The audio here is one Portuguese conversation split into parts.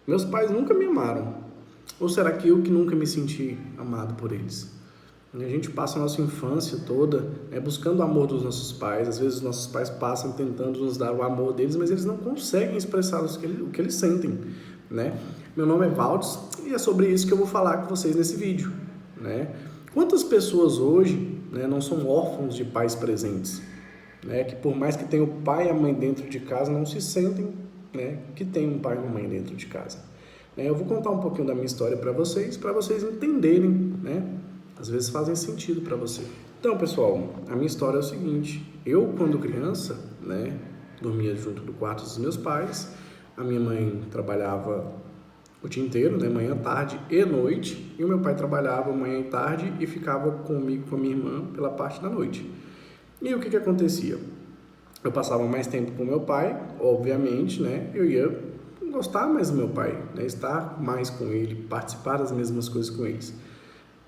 Meus pais nunca me amaram. Ou será que eu que nunca me senti amado por eles? A gente passa a nossa infância toda buscando o amor dos nossos pais. Às vezes os nossos pais passam tentando nos dar o amor deles, mas eles não conseguem expressar o que eles sentem, né? Meu nome é Valdes e é sobre isso que eu vou falar com vocês nesse vídeo, né? Quantas pessoas hoje, não são órfãos de pais presentes, né? Que por mais que tenham o pai e a mãe dentro de casa, não se sentem, que tem um pai e uma mãe dentro de casa. Eu vou contar um pouquinho da minha história para vocês entenderem, às vezes fazem sentido para você. Então, pessoal, a minha história é o seguinte: eu, quando criança, dormia junto do quarto dos meus pais. A minha mãe trabalhava o dia inteiro, manhã, tarde e noite, e o meu pai trabalhava manhã e tarde e ficava comigo, com a minha irmã, pela parte da noite. E o que acontecia? Eu passava mais tempo com meu pai, obviamente, eu ia gostar mais do meu pai, estar mais com ele, participar das mesmas coisas com eles.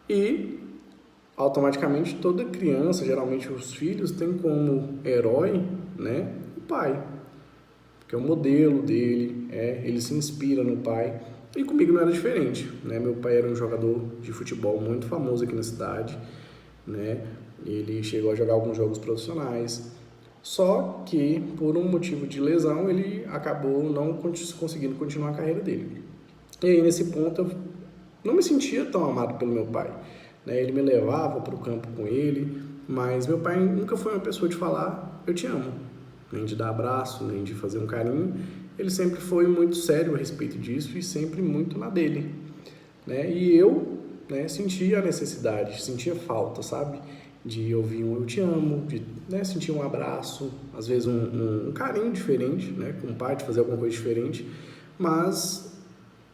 E automaticamente toda criança, geralmente os filhos, tem como herói, o pai, que é o modelo dele, ele se inspira no pai. E comigo não era diferente, Meu pai era um jogador de futebol muito famoso aqui na cidade, Ele chegou a jogar alguns jogos profissionais. Só que, por um motivo de lesão, ele acabou não conseguindo continuar a carreira dele. E aí, nesse ponto, eu não me sentia tão amado pelo meu pai. Ele me levava para o campo com ele, mas meu pai nunca foi uma pessoa de falar eu te amo, nem de dar abraço, nem de fazer um carinho. Ele sempre foi muito sério a respeito disso e sempre muito na dele. E eu sentia a necessidade, sentia falta, sabe? De ouvir um eu te amo, de sentir um abraço, às vezes um carinho diferente, com o pai, de fazer alguma coisa diferente, mas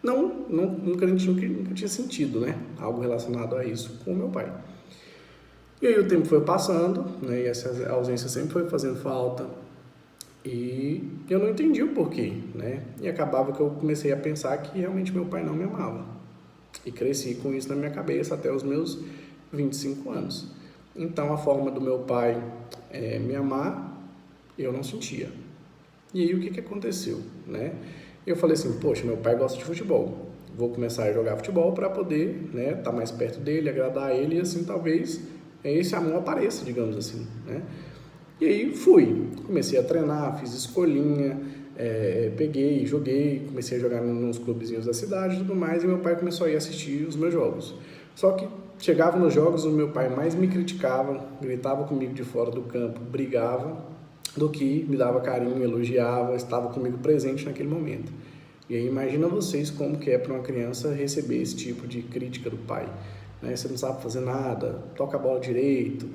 nunca tinha sentido, algo relacionado a isso com o meu pai. E aí o tempo foi passando, e essa ausência sempre foi fazendo falta, e eu não entendi o porquê, e acabava que eu comecei a pensar que realmente meu pai não me amava, e cresci com isso na minha cabeça até os meus 25 anos. Então, a forma do meu pai me amar, eu não sentia. E aí, o que aconteceu, Eu falei assim, poxa, meu pai gosta de futebol. Vou começar a jogar futebol para poder estar mais perto dele, agradar ele, e assim, talvez esse amor apareça, digamos assim, E aí, comecei a treinar, fiz escolinha, peguei, joguei, comecei a jogar nos clubezinhos da cidade e tudo mais, e meu pai começou a ir assistir os meus jogos. Só que chegava nos jogos, o meu pai mais me criticava, gritava comigo de fora do campo, brigava, do que me dava carinho, elogiava, estava comigo presente naquele momento. E aí imagina vocês como que é para uma criança receber esse tipo de crítica do pai. Você não sabe fazer nada, toca a bola direito,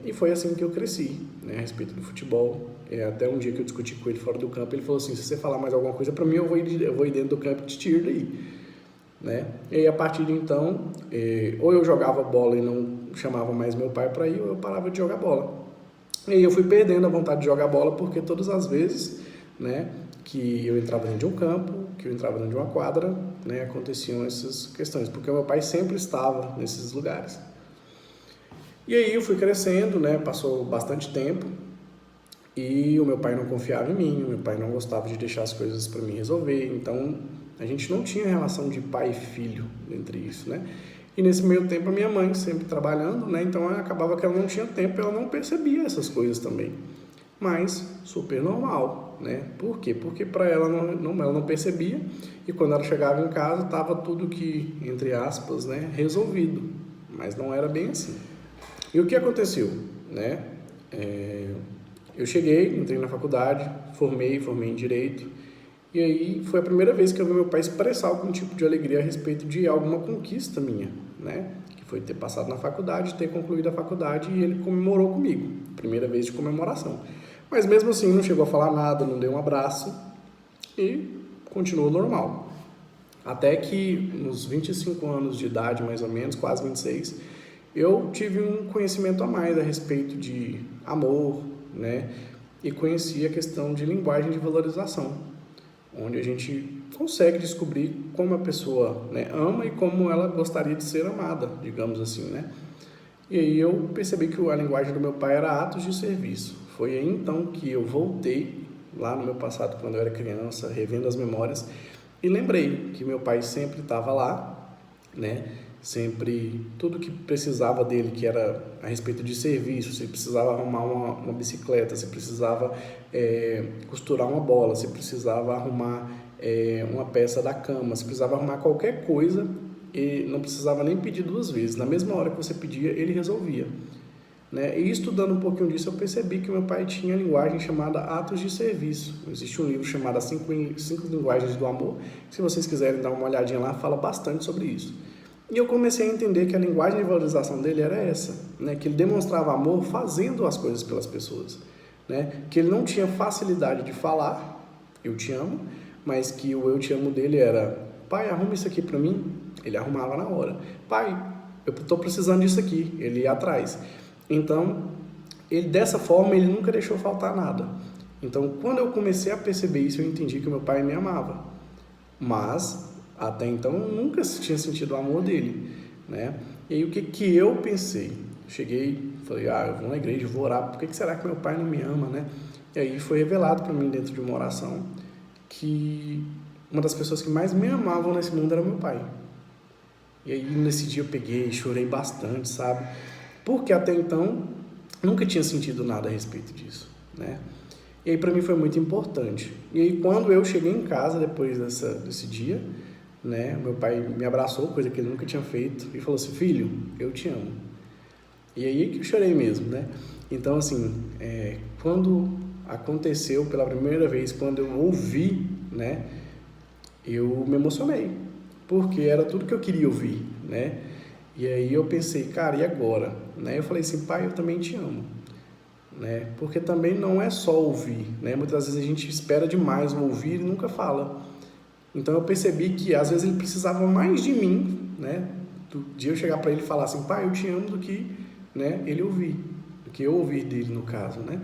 E foi assim que eu cresci, a respeito do futebol. Até um dia que eu discuti com ele fora do campo, ele falou assim, se você falar mais alguma coisa para mim, eu vou ir dentro do campo e te tiro daí. E aí, a partir de então, ou eu jogava bola e não chamava mais meu pai para ir, ou eu parava de jogar bola. E aí eu fui perdendo a vontade de jogar bola, porque todas as vezes, que eu entrava dentro de um campo, que eu entrava dentro de uma quadra, aconteciam essas questões, porque o meu pai sempre estava nesses lugares. E aí eu fui crescendo, passou bastante tempo, e o meu pai não confiava em mim, o meu pai não gostava de deixar as coisas para mim resolver, então a gente não tinha relação de pai e filho entre isso, E nesse meio tempo a minha mãe sempre trabalhando, então acabava que ela não tinha tempo, ela não percebia essas coisas também. Mas super normal, Por quê? Porque para ela ela não percebia, e quando ela chegava em casa estava tudo que, entre aspas, resolvido, mas não era bem assim. E o que aconteceu, Eu cheguei, entrei na faculdade, formei em Direito, e aí foi a primeira vez que eu vi meu pai expressar algum tipo de alegria a respeito de alguma conquista minha, Que foi ter passado na faculdade, ter concluído a faculdade, e ele comemorou comigo, primeira vez de comemoração. Mas mesmo assim não chegou a falar nada, não deu um abraço e continuou normal. Até que nos 25 anos de idade, mais ou menos, quase 26, eu tive um conhecimento a mais a respeito de amor, E conheci a questão de linguagem de valorização, onde a gente consegue descobrir como a pessoa ama e como ela gostaria de ser amada, digamos assim, E aí eu percebi que a linguagem do meu pai era atos de serviço. Foi aí então que eu voltei, lá no meu passado, quando eu era criança, revendo as memórias, E lembrei que meu pai sempre estava lá, né? Sempre, tudo que precisava dele, que era a respeito de serviço, se precisava arrumar uma bicicleta, se precisava costurar uma bola, se precisava arrumar uma peça da cama, se precisava arrumar qualquer coisa, e não precisava nem pedir duas vezes. Na mesma hora que você pedia, ele resolvia. Né? E estudando um pouquinho disso, eu percebi que meu pai tinha a linguagem chamada atos de serviço. Existe um livro chamado As Cinco Linguagens do Amor. Se vocês quiserem dar uma olhadinha lá, fala bastante sobre isso. E eu comecei a entender que a linguagem de valorização dele era essa, né? Que ele demonstrava amor fazendo as coisas pelas pessoas. Né? Que ele não tinha facilidade de falar, eu te amo, mas que o eu te amo dele era, pai, arruma isso aqui para mim. Ele arrumava na hora. Pai, eu estou precisando disso aqui. Ele ia atrás. Então, dessa forma, ele nunca deixou faltar nada. Então, quando eu comecei a perceber isso, eu entendi que meu pai me amava. Mas, até então, eu nunca tinha sentido o amor dele, né? E aí, o que eu pensei? Cheguei, falei, eu vou na igreja, vou orar, por que será que meu pai não me ama, né? E aí foi revelado para mim, dentro de uma oração, que uma das pessoas que mais me amavam nesse mundo era meu pai. E aí, nesse dia eu peguei, chorei bastante, sabe? Porque até então nunca tinha sentido nada a respeito disso, né? E aí para mim foi muito importante. E aí quando eu cheguei em casa depois desse dia, né, meu pai me abraçou, coisa que ele nunca tinha feito, e falou assim, filho, eu te amo. E aí que eu chorei mesmo, né? Então assim, quando aconteceu pela primeira vez, quando eu ouvi, né, eu me emocionei, porque era tudo que eu queria ouvir, né? E aí eu pensei, cara, e agora? Né? Eu falei assim, pai, eu também te amo. Né? Porque também não é só ouvir. Né? Muitas vezes a gente espera demais o ouvir e nunca fala. Então eu percebi que às vezes ele precisava mais de mim, né? De eu chegar para ele e falar assim, pai, eu te amo, do que, né, ele ouvir, do que eu ouvir dele, no caso. Né?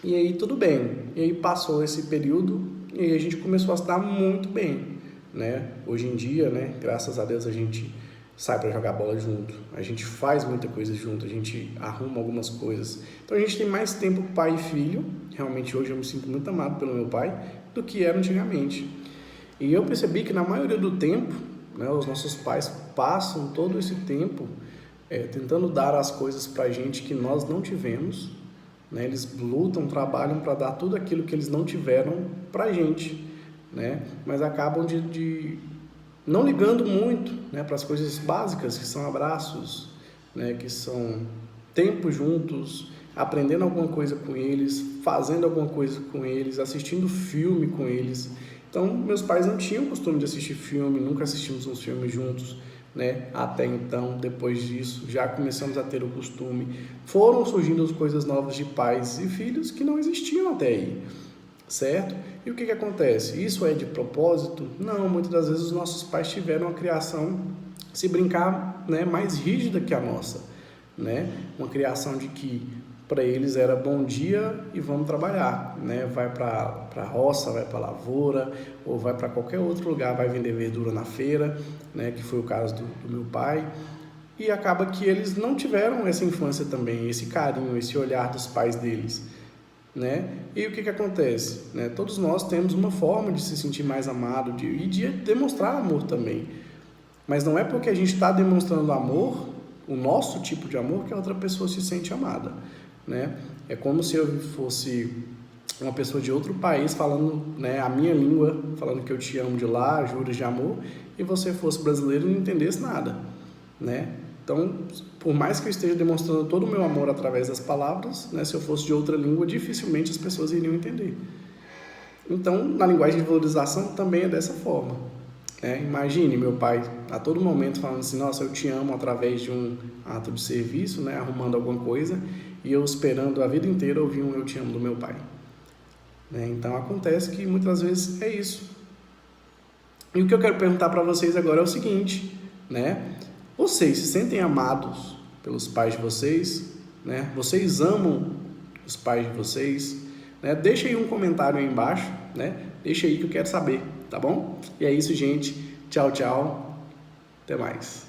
E aí tudo bem. E aí passou esse período e aí a gente começou a se dar muito bem. Né? Hoje em dia, né, graças a Deus, a gente sai para jogar bola junto, a gente faz muita coisa junto, a gente arruma algumas coisas. Então a gente tem mais tempo pai e filho. Realmente hoje eu me sinto muito amado pelo meu pai do que era antigamente. E eu percebi que na maioria do tempo, né, os nossos pais passam todo esse tempo tentando dar as coisas para a gente que nós não tivemos. Né? Eles lutam, trabalham para dar tudo aquilo que eles não tiveram para a gente. Né? Mas acabam não ligando muito, né, para as coisas básicas, que são abraços, né, que são tempo juntos, aprendendo alguma coisa com eles, fazendo alguma coisa com eles, assistindo filme com eles. Então, meus pais não tinham o costume de assistir filme, nunca assistimos uns filmes juntos, né? Até então, depois disso, já começamos a ter o costume. Foram surgindo as coisas novas de pais e filhos que não existiam até aí. Certo? E o que acontece? Isso é de propósito? Não, muitas das vezes os nossos pais tiveram uma criação, se brincar, né, mais rígida que a nossa, né? Uma criação de que para eles era bom dia e vamos trabalhar, né? Vai para a roça, vai para a lavoura ou vai para qualquer outro lugar, vai vender verdura na feira, né? Que foi o caso do meu pai. E acaba que eles não tiveram essa infância também, esse carinho, esse olhar dos pais deles. Né? E o que acontece? Né? Todos nós temos uma forma de se sentir mais amado e de demonstrar amor também. Mas não é porque a gente está demonstrando amor, o nosso tipo de amor, que a outra pessoa se sente amada. Né? É como se eu fosse uma pessoa de outro país falando, né, a minha língua, falando que eu te amo de lá, juros de amor, e você fosse brasileiro e não entendesse nada. Né? Então, por mais que eu esteja demonstrando todo o meu amor através das palavras, né, se eu fosse de outra língua, dificilmente as pessoas iriam entender. Então, na linguagem de valorização também é dessa forma. Né? Imagine meu pai a todo momento falando assim, nossa, eu te amo, através de um ato de serviço, né, arrumando alguma coisa, e eu esperando a vida inteira ouvir um eu te amo do meu pai. Né? Então, acontece que muitas vezes é isso. E o que eu quero perguntar para vocês agora é o seguinte, né? Vocês se sentem amados pelos pais de vocês, né? Vocês amam os pais de vocês, né? Deixa aí um comentário aí embaixo, né? Deixa aí que eu quero saber, tá bom? E é isso, gente. Tchau, tchau. Até mais.